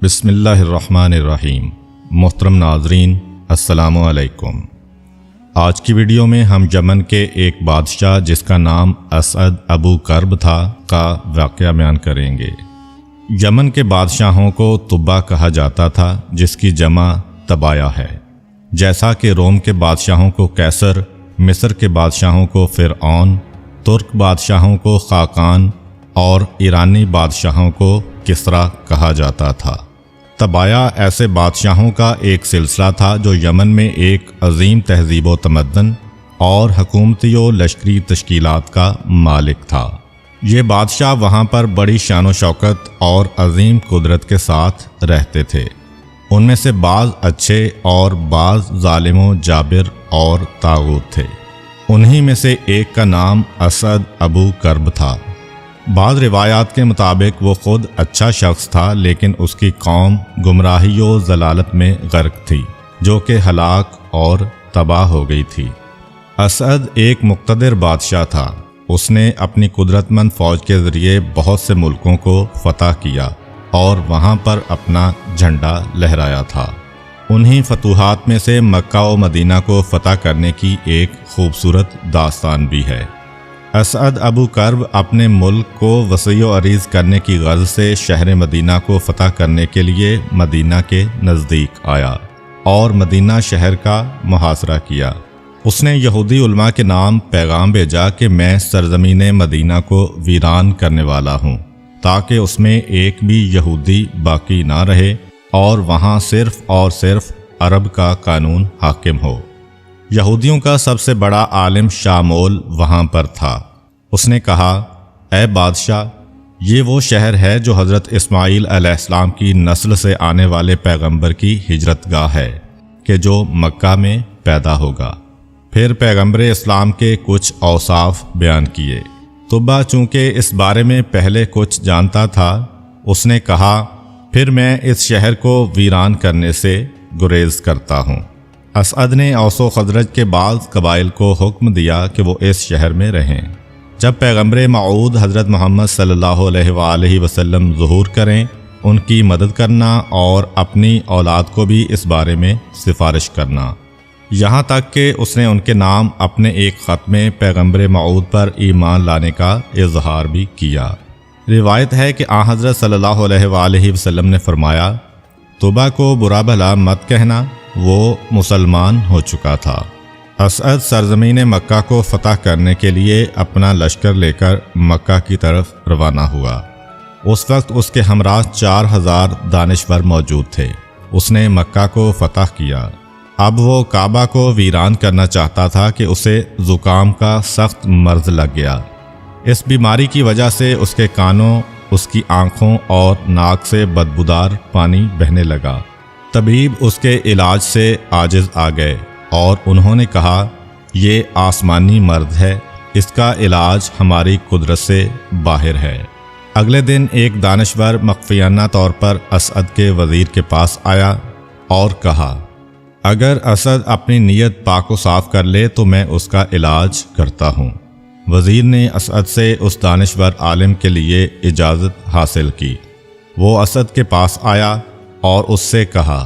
بسم اللہ الرحمن الرحیم۔ محترم ناظرین السلام علیکم۔ آج کی ویڈیو میں ہم یمن کے ایک بادشاہ جس کا نام اسعد ابو کرب تھا کا واقعہ بیان کریں گے۔ یمن کے بادشاہوں کو طبا کہا جاتا تھا جس کی جمع طبایا ہے، جیسا کہ روم کے بادشاہوں کو کیسر، مصر کے بادشاہوں کو فرعون، ترک بادشاہوں کو خاقان اور ایرانی بادشاہوں کو کسرا کہا جاتا تھا۔ طبایا ایسے بادشاہوں کا ایک سلسلہ تھا جو یمن میں ایک عظیم تہذیب و تمدن اور حکومتی و لشکری تشکیلات کا مالک تھا۔ یہ بادشاہ وہاں پر بڑی شان و شوکت اور عظیم قدرت کے ساتھ رہتے تھے۔ ان میں سے بعض اچھے اور بعض ظالم و جابر اور طاغوت تھے۔ انہی میں سے ایک کا نام اسعد ابو کرب تھا۔ بعض روایات کے مطابق وہ خود اچھا شخص تھا، لیکن اس کی قوم گمراہی و ضلالت میں غرق تھی جو کہ ہلاک اور تباہ ہو گئی تھی۔ اسعد ایک مقتدر بادشاہ تھا۔ اس نے اپنی قدرت مند فوج کے ذریعے بہت سے ملکوں کو فتح کیا اور وہاں پر اپنا جھنڈا لہرایا تھا۔ انہی فتوحات میں سے مکہ و مدینہ کو فتح کرنے کی ایک خوبصورت داستان بھی ہے۔ اسعد ابو کرب اپنے ملک کو وسیع و عریض کرنے کی غرض سے شہر مدینہ کو فتح کرنے کے لیے مدینہ کے نزدیک آیا اور مدینہ شہر کا محاصرہ کیا۔ اس نے یہودی علماء کے نام پیغام بھیجا کہ میں سرزمین مدینہ کو ویران کرنے والا ہوں، تاکہ اس میں ایک بھی یہودی باقی نہ رہے اور وہاں صرف اور صرف عرب کا قانون حاکم ہو۔ یہودیوں کا سب سے بڑا عالم شامول وہاں پر تھا۔ اس نے کہا، اے بادشاہ، یہ وہ شہر ہے جو حضرت اسماعیل علیہ السلام کی نسل سے آنے والے پیغمبر کی ہجرت گاہ ہے کہ جو مکہ میں پیدا ہوگا۔ پھر پیغمبر اسلام کے کچھ اوصاف بیان کیے۔ طبا چونکہ اس بارے میں پہلے کچھ جانتا تھا، اس نے کہا، پھر میں اس شہر کو ویران کرنے سے گریز کرتا ہوں۔ اسعد نے اوس و خزرج کے بعض قبائل کو حکم دیا کہ وہ اس شہر میں رہیں۔ جب پیغمبر موعود حضرت محمد صلی اللہ علیہ وآلہ وسلم ظہور کریں، ان کی مدد کرنا اور اپنی اولاد کو بھی اس بارے میں سفارش کرنا، یہاں تک کہ اس نے ان کے نام اپنے ایک خط میں پیغمبر موعود پر ایمان لانے کا اظہار بھی کیا۔ روایت ہے کہ آن حضرت صلی اللہ علیہ وآلہ وسلم نے فرمایا، طبا کو برا بھلا مت کہنا، وہ مسلمان ہو چکا تھا۔ اسعد سرزمین مکہ کو فتح کرنے کے لیے اپنا لشکر لے کر مکہ کی طرف روانہ ہوا۔ اس وقت اس کے ہمراہ 4000 دانشور موجود تھے۔ اس نے مکہ کو فتح کیا۔ اب وہ کعبہ کو ویران کرنا چاہتا تھا کہ اسے زکام کا سخت مرض لگ گیا۔ اس بیماری کی وجہ سے اس کے کانوں، اس کی آنکھوں اور ناک سے بدبودار پانی بہنے لگا۔ طبیب اس کے علاج سے عاجز آ گئے اور انہوں نے کہا، یہ آسمانی مرض ہے، اس کا علاج ہماری قدرت سے باہر ہے۔ اگلے دن ایک دانشور مخفیانہ طور پر اسعد کے وزیر کے پاس آیا اور کہا، اگر اسعد اپنی نیت پاک و صاف کر لے تو میں اس کا علاج کرتا ہوں۔ وزیر نے اسعد سے اس دانشور عالم کے لیے اجازت حاصل کی۔ وہ اسعد کے پاس آیا اور اس سے کہا،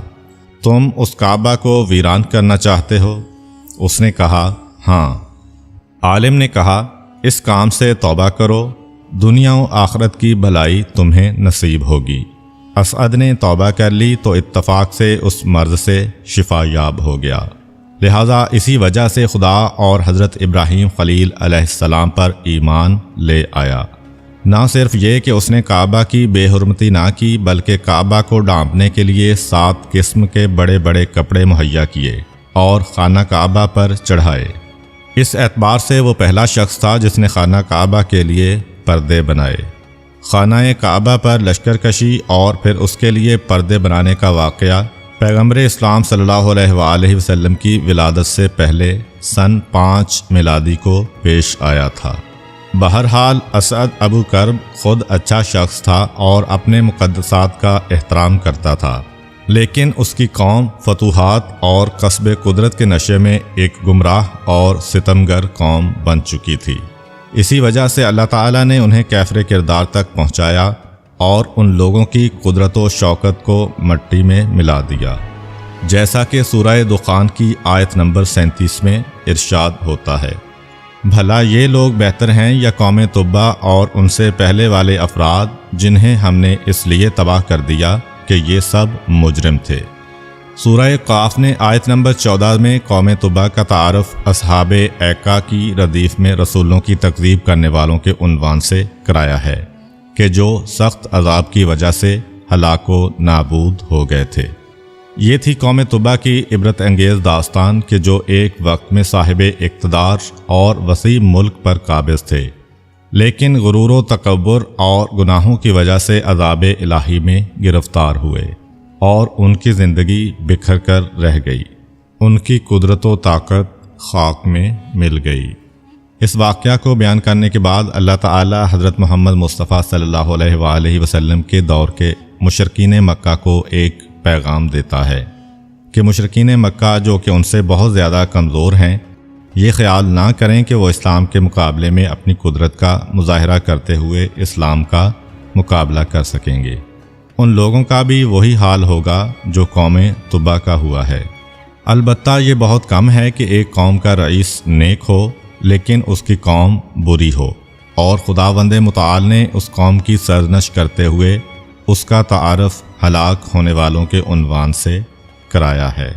تم اس کعبہ کو ویران کرنا چاہتے ہو؟ اس نے کہا، ہاں۔ عالم نے کہا، اس کام سے توبہ کرو، دنیا و آخرت کی بھلائی تمہیں نصیب ہوگی۔ اسعد نے توبہ کر لی تو اتفاق سے اس مرض سے شفا یاب ہو گیا۔ لہٰذا اسی وجہ سے خدا اور حضرت ابراہیم خلیل علیہ السلام پر ایمان لے آیا۔ نہ صرف یہ کہ اس نے کعبہ کی بے حرمتی نہ کی، بلکہ کعبہ کو ڈھانپنے کے لیے 7 قسم کے بڑے بڑے کپڑے مہیا کیے اور خانہ کعبہ پر چڑھائے۔ اس اعتبار سے وہ پہلا شخص تھا جس نے خانہ کعبہ کے لیے پردے بنائے۔ خانہ کعبہ پر لشکر کشی اور پھر اس کے لیے پردے بنانے کا واقعہ پیغمبر اسلام صلی اللہ علیہ وآلہ وسلم کی ولادت سے پہلے سن 5 میلادی کو پیش آیا تھا۔ بہرحال اسعد ابو کرب خود اچھا شخص تھا اور اپنے مقدسات کا احترام کرتا تھا، لیکن اس کی قوم فتوحات اور قصب قدرت کے نشے میں ایک گمراہ اور ستمگر قوم بن چکی تھی۔ اسی وجہ سے اللہ تعالیٰ نے انہیں کیفر کردار تک پہنچایا اور ان لوگوں کی قدرت و شوکت کو مٹی میں ملا دیا، جیسا کہ سورہ دخان کی آیت نمبر 37 میں ارشاد ہوتا ہے۔ بھلا یہ لوگ بہتر ہیں یا قوم تبع اور ان سے پہلے والے افراد جنہیں ہم نے اس لیے تباہ کر دیا کہ یہ سب مجرم تھے۔ سورہ قاف نے آیت نمبر 14 میں قوم تبع کا تعارف اصحاب ایکا کی ردیف میں رسولوں کی تکذیب کرنے والوں کے عنوان سے کرایا ہے کہ جو سخت عذاب کی وجہ سے ہلاک و نابود ہو گئے تھے۔ یہ تھی قوم تبع کی عبرت انگیز داستان کہ جو ایک وقت میں صاحب اقتدار اور وسیع ملک پر قابض تھے، لیکن غرور و تکبر اور گناہوں کی وجہ سے عذاب الہی میں گرفتار ہوئے اور ان کی زندگی بکھر کر رہ گئی، ان کی قدرت و طاقت خاک میں مل گئی۔ اس واقعہ کو بیان کرنے کے بعد اللہ تعالی حضرت محمد مصطفیٰ صلی اللہ علیہ وآلہ وسلم کے دور کے مشرکین مکہ کو ایک پیغام دیتا ہے کہ مشرکین مکہ جو کہ ان سے بہت زیادہ کمزور ہیں، یہ خیال نہ کریں کہ وہ اسلام کے مقابلے میں اپنی قدرت کا مظاہرہ کرتے ہوئے اسلام کا مقابلہ کر سکیں گے۔ ان لوگوں کا بھی وہی حال ہوگا جو قوم تبع کا ہوا ہے۔ البتہ یہ بہت کم ہے کہ ایک قوم کا رئیس نیک ہو لیکن اس کی قوم بری ہو، اور خداوند متعال نے اس قوم کی سرزنش کرتے ہوئے اس کا تعارف ہلاک ہونے والوں کے عنوان سے کرایا ہے۔